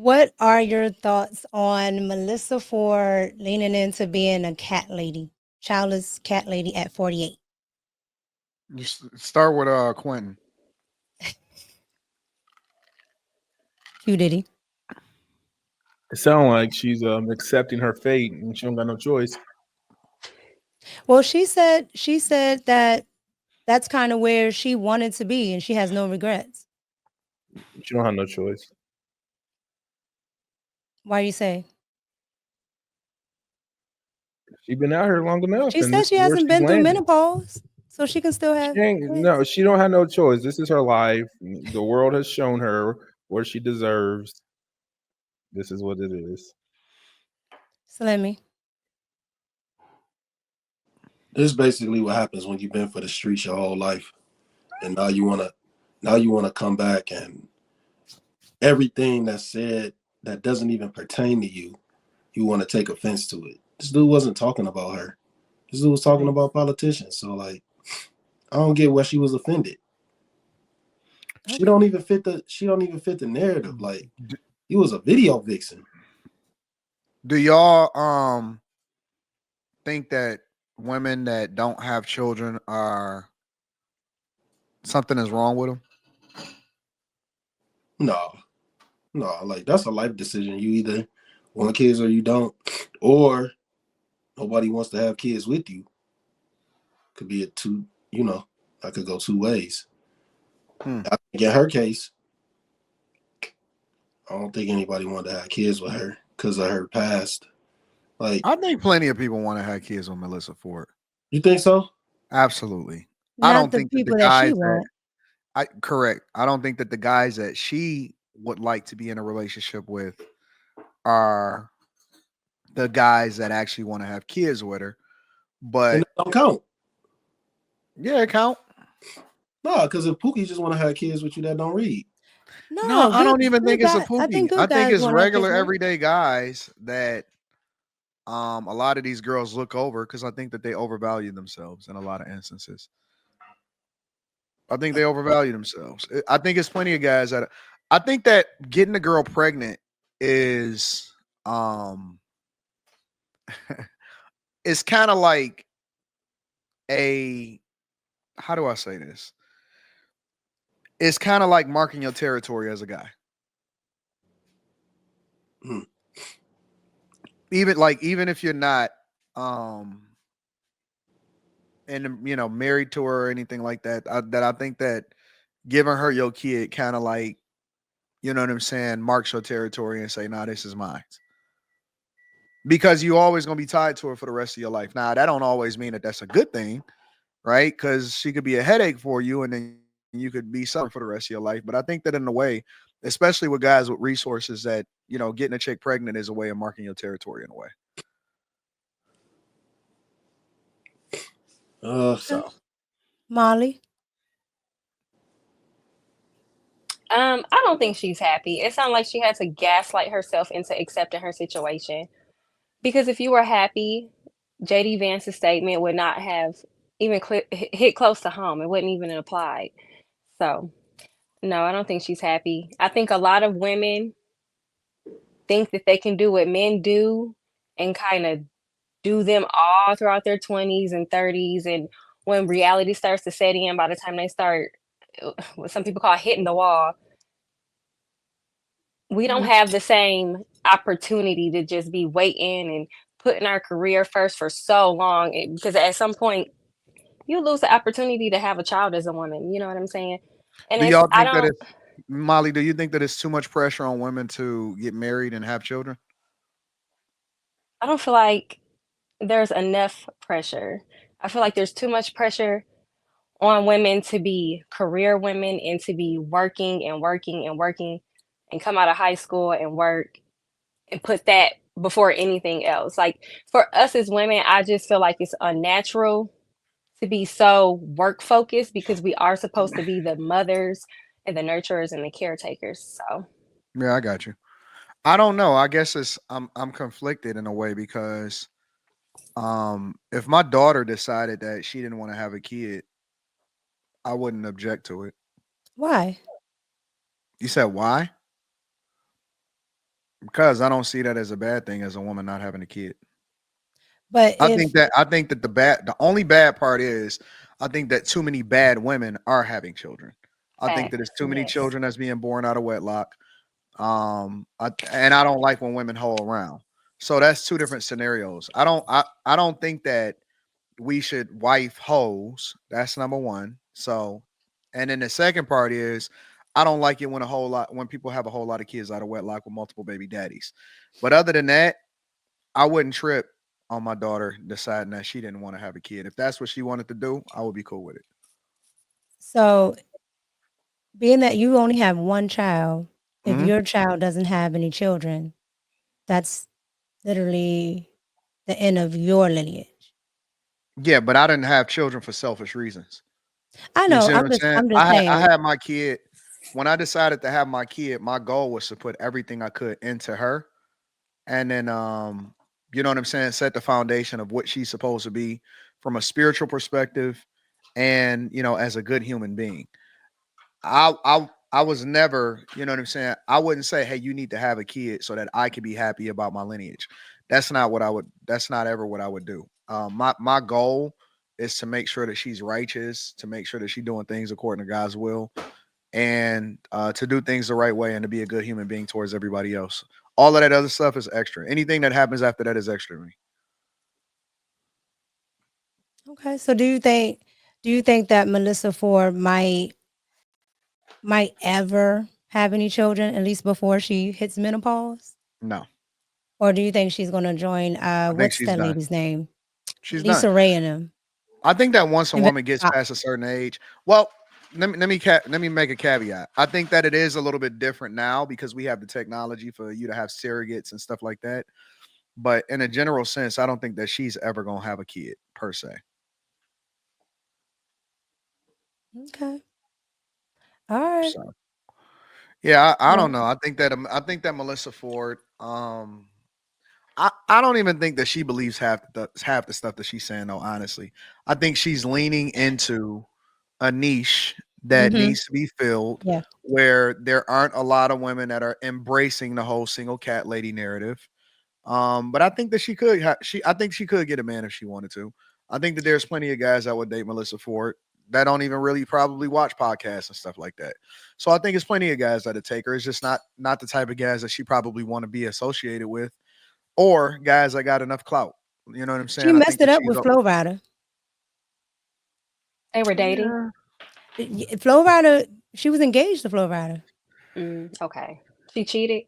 What are your thoughts on Melyssa Ford leaning into being a cat lady, childless cat lady at 48? Just start with Quentin. Q Diddy. It sounds like she's accepting her fate and she don't got no choice. Well, she said that that's kind of where she wanted to be and she has no regrets. She don't have no choice. Why you say? She been out here long enough, She and said this she is where hasn't she's been through landed. menopause, so she can still have She ain't no. kids. She don't have no choice. This is her life. The world has shown her what she deserves. This is what it is. Slimmy. This is basically what happens when you've been for the streets your whole life, and now you wanna come back, and everything that's said that doesn't even pertain to you, you want to take offense to it. This dude wasn't talking about her. This dude was talking Right. about politicians. So like, I don't get why she was offended. She Okay. don't even fit the. She don't even fit the narrative. Like, he was a video vixen. Do y'all think that women that don't have children are something is wrong with them? No, no, like that's a life decision. You either want kids or you don't, or nobody wants to have kids with you. Could be a two. I could go two ways. Hmm. I think in her case, I don't think anybody wanted to have kids with her because of her past. Like, I think plenty of people want to have kids with Melyssa Ford. you think so? Absolutely. I Not don't the think that the people that she guys that want. I correct. I don't think that the guys that she would like to be in a relationship with are the guys that actually want to have kids with her. Then But it don't count. yeah, it count. No, because if Pookie just want to have kids with you, that don't read. No, No, I don't even good think it's a guy. I Pookie. think I good think guys it's want to have kids regular with her. everyday guys that a lot of these girls look over because I think that they overvalue themselves in a lot of instances. I think they overvalue themselves. I think it's plenty of guys that I think that getting a girl pregnant is um it's kind of like a how do I say this? It's kind of like marking your territory as a guy. Hmm. Even if you're not um and married to her or anything like that, I think that giving her your kid kind of like, you know what I'm saying, marks your territory and say, nah, this is mine. Because you always gonna be tied to her for the rest of your life. Now that don't always mean that that's a good thing, right? Because she could be a headache for you, and then you could be suffering for the rest of your life. But I think that in a way, especially with guys with resources, that getting a chick pregnant is a way of marking your territory in a way. Okay. So Molly. I don't think she's happy. It sounds like she had to gaslight herself into accepting her situation. Because if you were happy, JD Vance's statement would not have even hit close to home. It wouldn't even apply. So, no, I don't think she's happy. I think a lot of women think that they can do what men do and kind of do them all throughout their 20s and 30s. And when reality starts to set in, by the time they start, what some people call hitting the wall, we don't Mhm. have the same opportunity to just be waiting and putting our career first for so long because at some point you lose the opportunity to have a child as a woman, you know what I'm saying? And do it's y'all I think that don't it's Molly? Do you think that it's too much pressure on women to get married and have children? I don't feel like there's enough pressure. I feel like there's too much pressure on women to be career women and to be working and working and working and come out of high school and work and put that before anything else. Like for us as women, I just feel like it's unnatural to be so work focused because we are supposed to be the mothers and the nurturers and the caretakers. So Yeah, I got you. I don't know. I guess I'm conflicted in a way because if my daughter decided that she didn't want to have a kid, I wouldn't object to it. Why? You said why? because I don't see that as a bad thing as a woman not having a kid. But if I think that the only bad part is I think that too many bad women are having children. I think that Facts. it's too many Yes. children that's being born out of wedlock. And I don't like when women hoe around. So that's two different scenarios. I don't think that we should wife hoes. That's number one. So, and then the second part is I don't like it when people have a whole lot of kids out of wedlock with multiple baby daddies. But other than that, I wouldn't trip on my daughter deciding that she didn't want to have a kid. If that's what she wanted to do, I would be cool with it. so, being that you only have one child, if Mhm. your child doesn't have any children, that's literally the end of your lineage. Yeah, but I didn't have children for selfish reasons. I You know. see what I'm saying? I'm just I saying. had my kid when I decided to have my kid. My goal was to put everything I could into her, and then you know what I'm saying, set the foundation of what she's supposed to be from a spiritual perspective, and as a good human being. I was never, you know what I'm saying. I wouldn't say, hey, you need to have a kid so that I could be happy about my lineage. That's not what I would. That's not ever what I would do. My goal is to make sure that she's righteous, to make sure that she's doing things according to God's will, and to do things the right way, and to be a good human being towards everybody else. All of that other stuff is extra. Anything that happens after that is extra to me. Okay. So, do you think that Melissa Ford might ever have any children, at least before she hits menopause? No, Or do you think she's going to join? I think What's she's that done. lady's name? She's done. Lisa Ray and them. I think that once a And then- woman gets past a certain age, well, let me make a caveat. I think that it is a little bit different now because we have the technology for you to have surrogates and stuff like that. But in a general sense, I don't think that she's ever gonna have a kid per se. Okay. All right. So yeah, I don't Well, know. I think that Melissa Ford, I don't even think that she believes half the stuff that she's saying though, honestly. I think she's leaning into a niche that mm-hmm. needs to be filled Yeah. where there aren't a lot of women that are embracing the whole single cat lady narrative. But I think that I think she could get a man if she wanted to. I think that there's plenty of guys that would date Melissa Ford that don't even really probably watch podcasts and stuff like that. So I think it's plenty of guys that'd take her. It's just not the type of guys that she probably want to be associated with, or guys that got enough clout. You know what I'm She saying? I think messed it that up she's with up. Flo Rida. They were dating. Yeah, Flo Rida, she was engaged to Flo Rida. Okay. She cheated.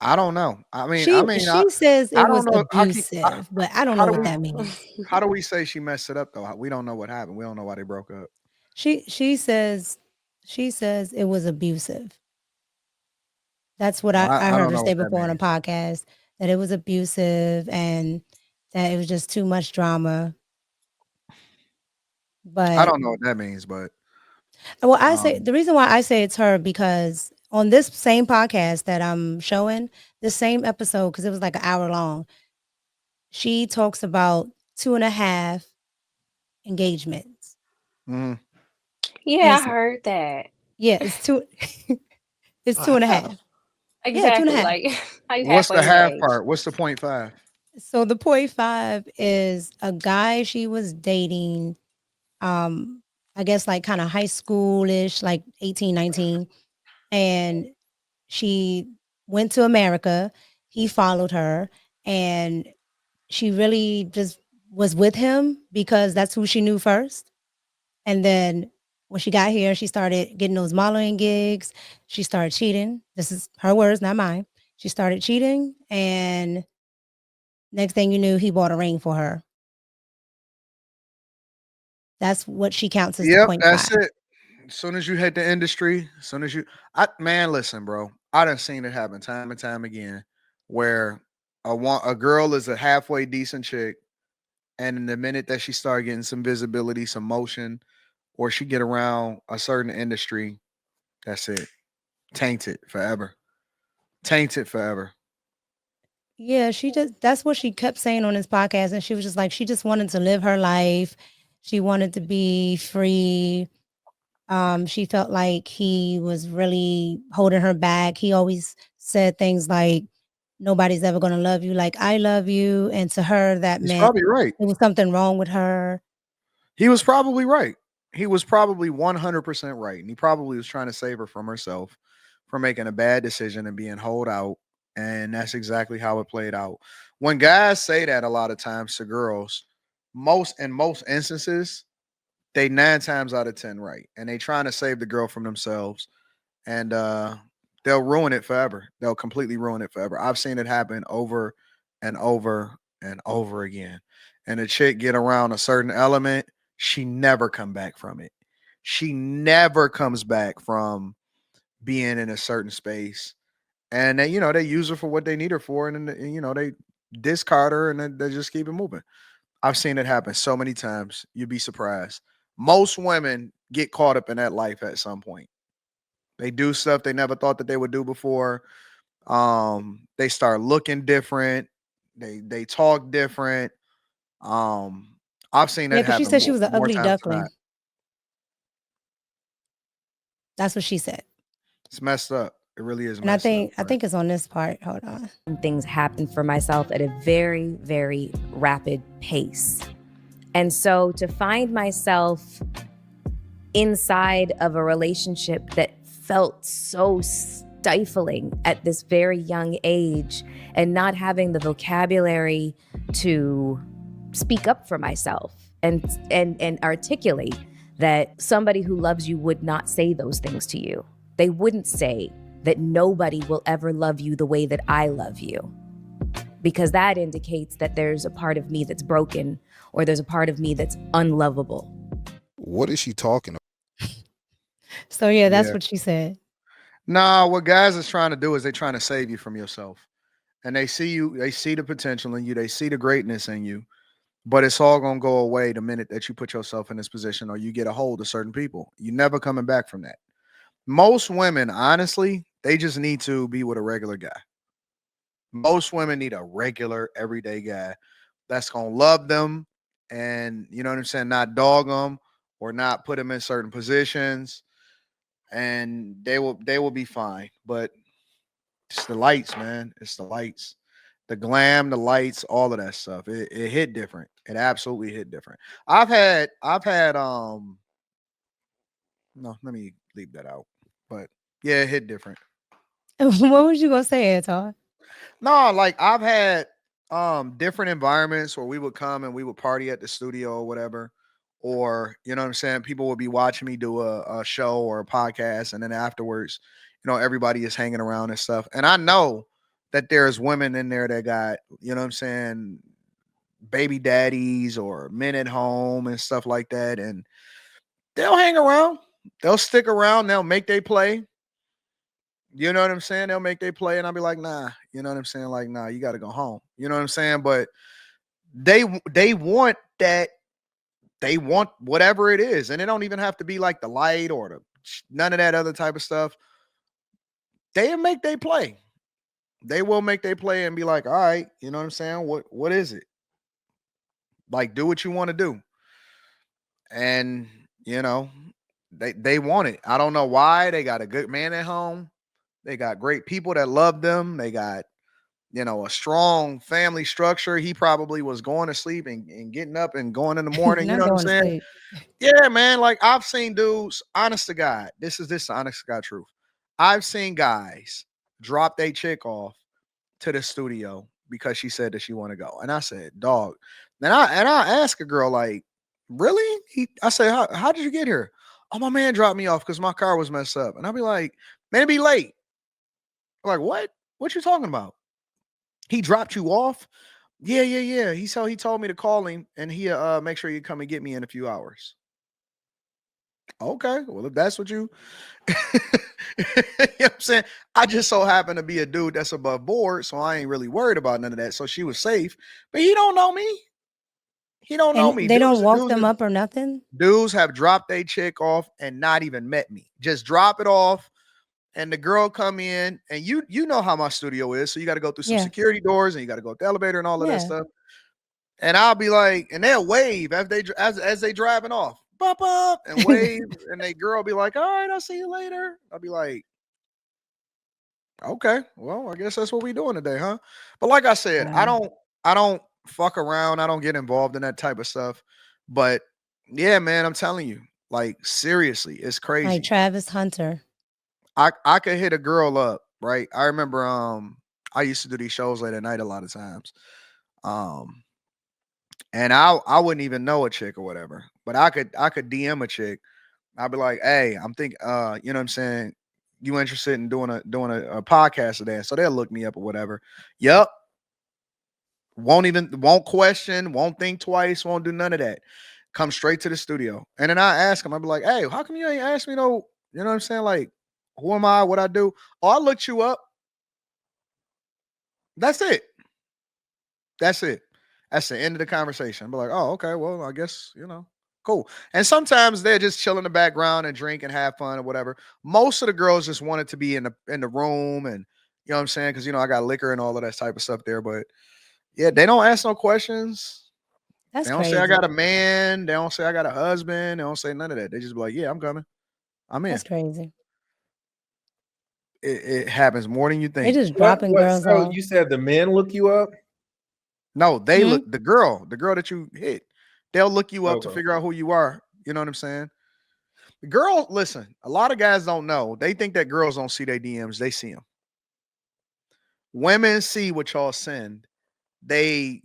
I don't know. She she says I it don't was know. abusive, but I don't How know do what we that means. how do we say she messed it up though? We don't know what happened. We don't know why they broke up. She says it was abusive. That's what Well, I I heard don't her know say what that before on a means. podcast, that it was abusive and that it was just too much drama. I But don't know what that means, but well, I say um, the reason why I say it's her because on this same podcast that I'm showing, this same episode, because it was like an hour long, she talks about 2.5 engagements. mhm. Yeah, And I heard that. yeah, it's two. It's two and a How? half. Yeah, two and a Exactly. half. Like how you What's the halfway half engaged. part? What's the point five? So the point five is a guy she was dating. I guess like kind of high schoolish, like 18, 19. And she went to America. He followed her, and she really just was with him because that's who she knew first. And then when she got here, she started getting those modeling gigs. She started cheating. This is her words, not mine. She started cheating, and next thing you knew, he bought a ring for her. That's what she counts as the Yep, point that's five. it. As soon as you hit the industry, as soon as you, I man, listen, bro. I done seen it happen time and time again, where a girl is a halfway decent chick, and in the minute that she start getting some visibility, some motion, or she get around a certain industry, that's it. Tainted forever. Tainted forever. Yeah, she just that's what she kept saying on this podcast. And she was just like, she just wanted to live her life. She wanted to be free. She felt like he was really holding her back. He always said things like, nobody's ever going to love you like I love you. And to her, that He's meant probably right. there was something wrong with her. He was probably right. He was probably 100% right. And he probably was trying to save her from herself, from making a bad decision and being holed out. And that's exactly how it played out. When guys say that a lot of times to girls, most instances, they 9 times out of 10 right. And they trying to save the girl from themselves. And they'll ruin it forever. They'll completely ruin it forever. I've seen it happen over and over and over again. And a chick get around a certain element, she never come back from it. She never comes back from being in a certain space. And they use her for what they need her for, and then they discard her, and then they just keep it moving. I've seen it happen so many times. You'd be surprised. Most women get caught up in that life at some point. They do stuff they never thought that they would do before. They start looking different. They talk different. Um, I've seen Yeah, that because she happen said she was an more ugly times than duckling. not. That's what she said. It's messed up. It really is And I messed up. think it's on this part. Hold on. Things happen for myself at a very, very rapid pace. And so to find myself inside of a relationship that felt so stifling at this very young age and not having the vocabulary to speak up for myself and articulate that somebody who loves you would not say those things to you. They wouldn't say that nobody will ever love you the way that I love you, because that indicates that there's a part of me that's broken or there's a part of me that's unlovable. What is she talking about? So yeah, that's Yeah. what she said. Nah, what guys is trying to do is they're trying to save you from yourself. And they see you, they see the potential in you, they see the greatness in you, but it's all gonna go away the minute that you put yourself in this position or you get a hold of certain people. You're never coming back from that. Most women, honestly, they just need to be with a regular guy. Most women need a regular, everyday guy that's gonna love them and you know what I'm saying, not dog them or not put them in certain positions, and they will be fine. But it's the lights, man. It's the lights, the glam, the lights, all of that stuff. It hit different. It absolutely hit different. I've had no, let me leave that out. But yeah, it hit different. What was you gonna say, Anton? No, like I've had different environments where we would come and we would party at the studio or whatever. Or, you know what I'm saying? People would be watching me do a show or a podcast, and then afterwards, everybody is hanging around and stuff. And I know that there's women in there that got, you know what I'm saying, baby daddies or men at home and stuff like that. And they'll hang around, they'll stick around, they'll make they play. You know what I'm saying? They'll make they play, and I'll be like, nah, you know what I'm saying? Like, nah, you got to go home. You know what I'm saying? But they want that, they want whatever it is, and it don't even have to be like the light or the none of that other type of stuff. They make they play. They will make they play and be like, all right, you know what I'm saying? What is it? Like, do what you want to do. And they want it. I don't know why. They got a good man at home. They got great people that love them. They got, a strong family structure. He probably was going to sleep and getting up and going in the morning. You Not know what I'm going to saying? sleep. Yeah, man. Like I've seen dudes, honest to God, this honest to God truth. I've seen guys drop their chick off to the studio because she said that she want to go. And I said, dog. And I asked a girl, like, really? I said, how did you get here? Oh, my man dropped me off because my car was messed up. And I'll be like, man, it be late. I'm like, what? What you talking about? He dropped you off? Yeah, yeah, yeah. He told me to call him and he make sure you come and get me in a few hours. Okay, well, if that's what you, you know what I'm saying? I just so happen to be a dude that's above board, so I ain't really worried about none of that. So she was safe, but he don't know me. He don't know And me. they don't Dudes, walk dudes, them up or nothing. dudes have dropped their chick off and not even met me. Just drop it off, and the girl come in, and you know how my studio is, so you got to go through some Yeah. security doors, and you got to go up the elevator and all of that Yeah. stuff. And I'll be like, and they'll wave as they driving off. up, and wave, and they girl be like, all right, I'll see you later. I'll be like, okay, well, I guess that's what we doing today, huh? But like I said, I don't fuck around. I don't get involved in that type of stuff. But yeah, man, I'm telling you, like seriously, it's Like crazy. Travis Hunter. I could hit a girl up, right? I remember I used to do these shows late at night a lot of times. Um and I wouldn't even know a chick or whatever. But I could DM a chick. I'd be like, hey, I'm thinking you know what I'm saying? You interested in doing a podcast today? So they'll look me up or whatever. Yep. Won't question, won't think twice, won't do none of that. Come straight to the studio. And then I ask him, I'd be like, hey, how come you ain't ask me no, you know what I'm saying? Like, who am I? What I do? Oh, I looked you up. That's it. That's it. That's the end of the conversation. Be like, oh, okay, well, I guess, cool. And sometimes they're just chill in the background and drink and have fun or whatever. Most of the girls just wanted to be in the room and you know what I'm saying? Because I got liquor and all of that type of stuff there. But yeah, they don't ask no questions. That's They don't say I crazy. got a man. They don't say I got a husband. They don't say none of that. They just be like, yeah, I'm coming. I'm in. That's crazy. It happens more than you They think. just dropping girls So off. you said the men look you up? No, they Mhm. look the girl that you hit. They'll look you up to Okay. figure out who you are. You know what I'm saying? The girl, listen, a lot of guys don't know. They think that girls don't see their DMs. They see them. Women see what y'all send. They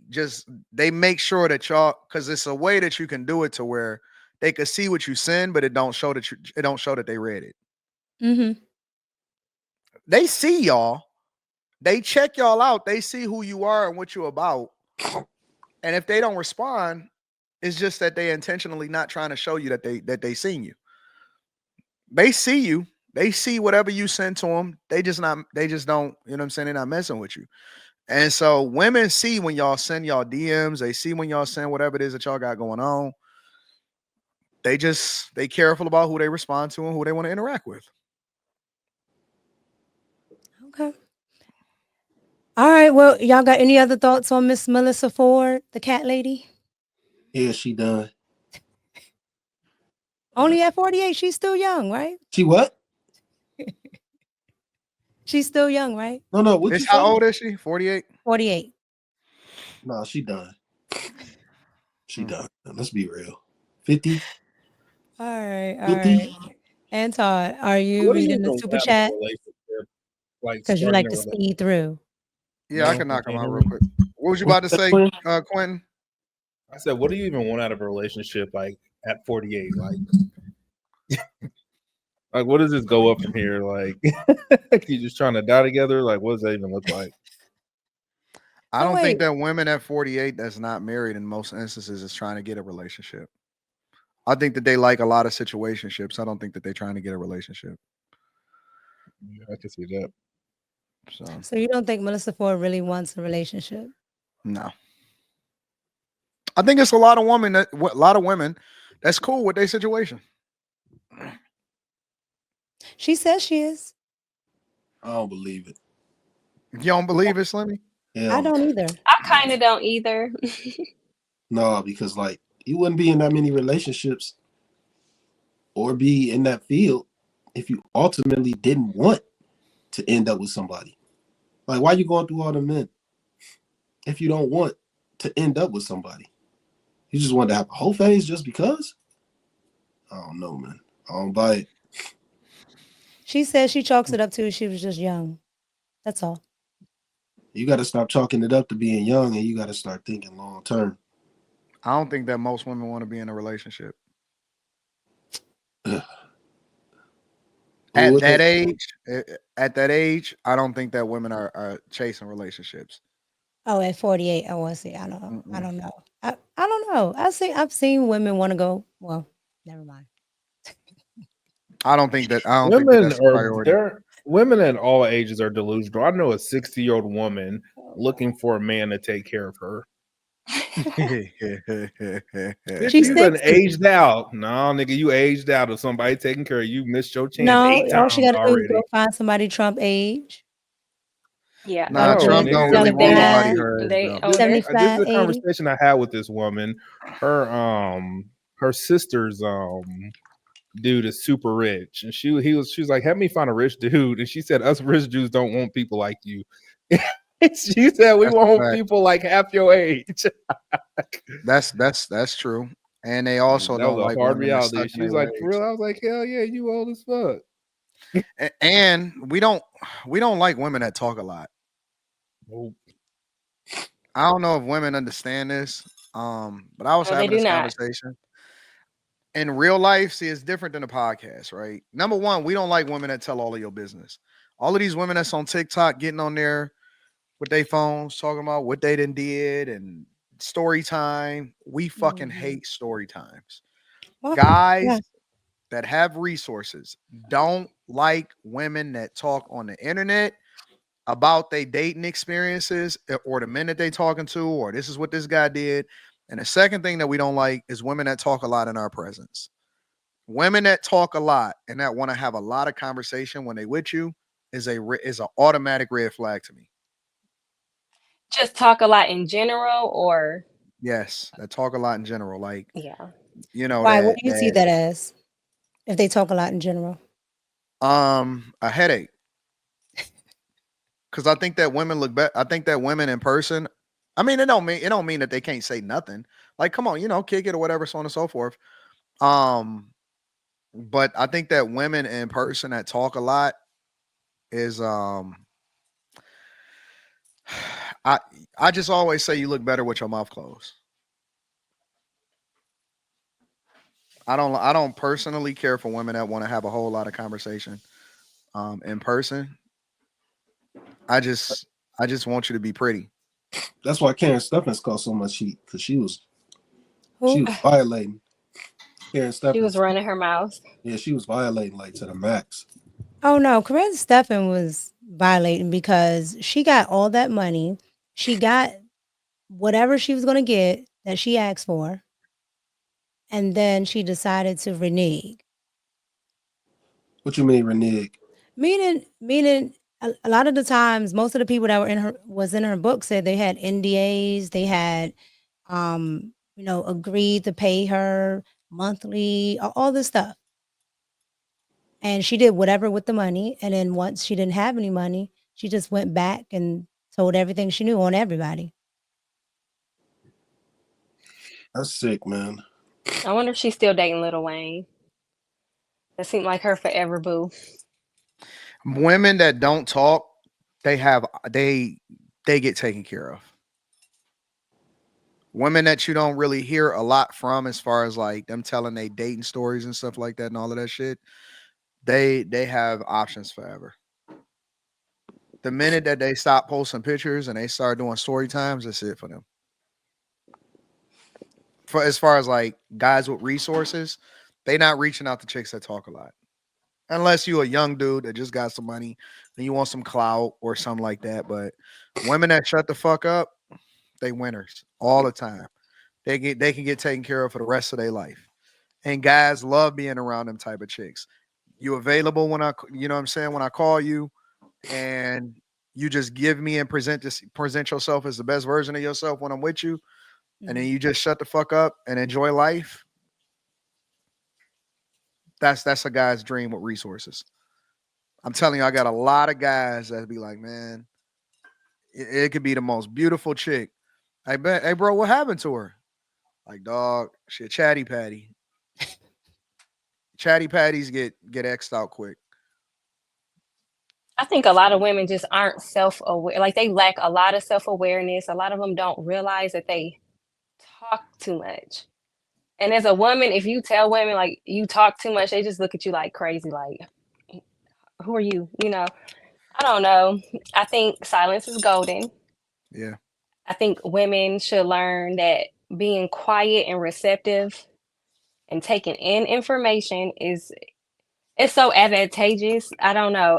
make sure that y'all, because it's a way that you can do it to where they could see what you send, but it don't show that they read it. Mm-hmm. They see y'all. They check y'all out. They see who you are and what you're about. And if they don't respond, it's just that they intentionally not trying to show you that they seen you. They see you. They see whatever you send to them. They just don't, you know what I'm saying? They're not messing with you. And so women see when y'all send y'all DMs, they see when y'all send whatever it is that y'all got going on. They careful about who they respond to and who they want to interact with. Okay. All right. Well, y'all got any other thoughts on Miss Melyssa Ford, the cat lady? Yeah, she done. Only at 48. She's still young, right? She what? She's still young, right? No, what you Bitch, how say? old is she? 48? 48. No, she done. She Hmm. done. Let's be real. 50? All right. All 50? right. Anton, are you What do you reading even the want super out of a chat? relationship? Like Because you starting like a to relationship? speed through. Yeah, I No, can knock can them you out hear real me? quick. What was you What's about to that, say, Quinn? Quentin? I said, what do you even want out of a relationship? Like at 48, like what does this go up from here? Like, you just trying to die together? Like, what does that even look like? I So don't think wait, that women at 48 that's not married in most instances is trying to get a relationship. I think that they like a lot of situationships. I don't think that they're trying to get a relationship. Yeah, I can see that. so you don't think Melyssa Ford really wants a relationship? No. I think it's a lot of women that's cool with their situation. She says she is. I don't believe it. You don't believe it, Slimmy? I Hell no. don't either. I kind of don't either. No, because like you wouldn't be in that many relationships or be in that field if you ultimately didn't want to end up with somebody. Like, why you going through all the men if you don't want to end up with somebody? You just want to have a whole phase just because? I don't know, man. I don't buy it. She says she chalks it up to she was just young. That's all. You got to stop chalking it up to being young, and you got to start thinking long term. I don't think that most women want to be in a relationship. At that age, I don't think that women are chasing relationships. Oh, at 48. Oh, I see. I don't know. I Mm-mm. don't know. I don't know. I've seen women want to go. Well, never mind. I don't think that that's a priority. Women at all ages are delusional. I know a 60-year-old woman looking for a man to take care of her. Bitch, She's you done 60. aged out. No, nigga, you aged out of somebody taking care of you. Missed your chance No, 8 all she times got to do is already. go find somebody Trump age. Yeah, Nah, Gotta No, put Trump nigga. don't really but want they nobody 75, her age they though. older. This is 75, a 80. conversation I had with this woman. Her her sister's dude is super rich, and she was like, "Help me find a rich dude," and she said, "Us rich dudes don't want people like you." She said, "We That's a want fact. people like half your age." That's true. And they also That was don't a like hard women that's reality. stuck in She their was like, "For real?" ways. I was like, "Hell yeah, you old as fuck." And we don't like women that talk a lot. Nope. I don't know if women understand this. But I was No, they having do this not. conversation. In real life, see, it's different than a podcast, right? Number one, we don't like women that tell all of your business. All of these women that's on TikTok getting on there with their phones talking about what they did and story time. We fucking Mhm. hate story times. Well, Guys yeah. that have resources don't like women that talk on the internet about their dating experiences or the men that they talking to, or this is what this guy did. And the second thing that we don't like is women that talk a lot in our presence. Women that talk a lot and that want to have a lot of conversation when they with you is an automatic red flag to me. Just talk a lot in general, or Yes, that talk a lot in general, like yeah. Why? What that do you see that as? If they talk a lot in general. a headache. Because I think that women look better. I think that women in person. I mean, it don't mean that they can't say nothing. Like, come on, kick it or whatever, so on and so forth. Um, but I think that women in person that talk a lot is I I just always say you look better with your mouth closed. I don't personally care for women that want to have a whole lot of conversation in person. I just I just want you to be pretty. That's why Karen Stephens caught so much heat because she Who? was violating. Karen She was Stephens, running her mouth. yeah, she was violating like to the max. Oh no, Corinne Steffen was violating because she got all that money. She got whatever she was going to get that she asked for, and then she decided to renege. What you mean renege? Meaning, a lot of the times, most of the people that were in her book said they had NDAs, they had, agreed to pay her monthly, all this stuff, and she did whatever with the money. And then once she didn't have any money, she just went back and told everything she knew on everybody. That's sick, man. I wonder if she's still dating Lil Wayne. That seemed like her forever boo. Women that don't talk, they have they get taken care of. Women that you don't really hear a lot from as far as like them telling they dating stories and stuff like that and all of that shit, they have options forever. The minute that they stop posting pictures and they start doing story times, that's it for them. For as far as like guys with resources, they not reaching out to chicks that talk a lot. Unless you a young dude that just got some money and you want some clout or something like that. But women that shut the fuck up, they winners all the time. They can get taken care of for the rest of their life. And guys love being around them type of chicks. You available when you know what I'm saying, when I call you, and you just give me and present yourself as the best version of yourself when I'm with you, and then Mhm. you just shut the fuck up and enjoy life. That's a guy's dream with resources. I'm telling you, I got a lot of guys that be like, man, it could be the most beautiful chick. I bet, hey, bro, what happened to her? Like, dog, she a chatty patty. Chatty patties get xed out quick. I think a lot of women just aren't self-aware. Like they lack a lot of self-awareness. A lot of them don't realize that they talk too much. And as a woman, if you tell women like you talk too much, they just look at you like crazy. Like, who are you? I don't know. I think silence is golden. Yeah. I think women should learn that being quiet and receptive and taking in information is it's so advantageous. I don't know.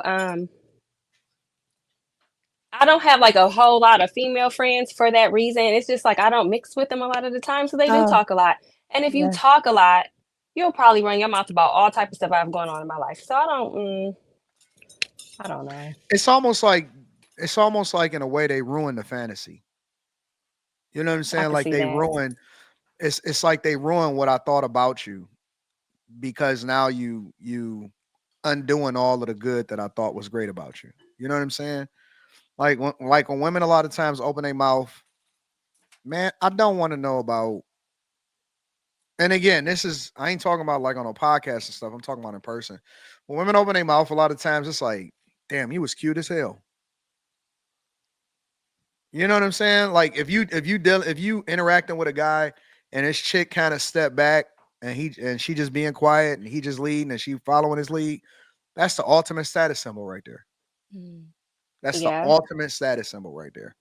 I don't have like a whole lot of female friends for that reason. It's just like I don't mix with them a lot of the time, so they do Oh, talk a lot. And if you yeah. talk a lot, you'll probably run your mouth about all type of stuff I have going on in my life. So I don't know. It's almost like in a way they ruin the fantasy. You know what I'm I saying? could Like see they that. ruin it's like they ruin what I thought about you because now you undoing all of the good that I thought was great about you. You know what I'm saying? Like when women a lot of times open their mouth, man, I don't want to know about. And again, this is I ain't talking about like on a podcast and stuff. I'm talking about in person. When women open their mouth, a lot of times it's like, damn, he was cute as hell. You know what I'm saying? Like if you interacting with a guy and his chick kind of step back and she just being quiet and he just leading and she following his lead, that's the ultimate status symbol right there. Mm. That's the Yeah. ultimate status symbol right there.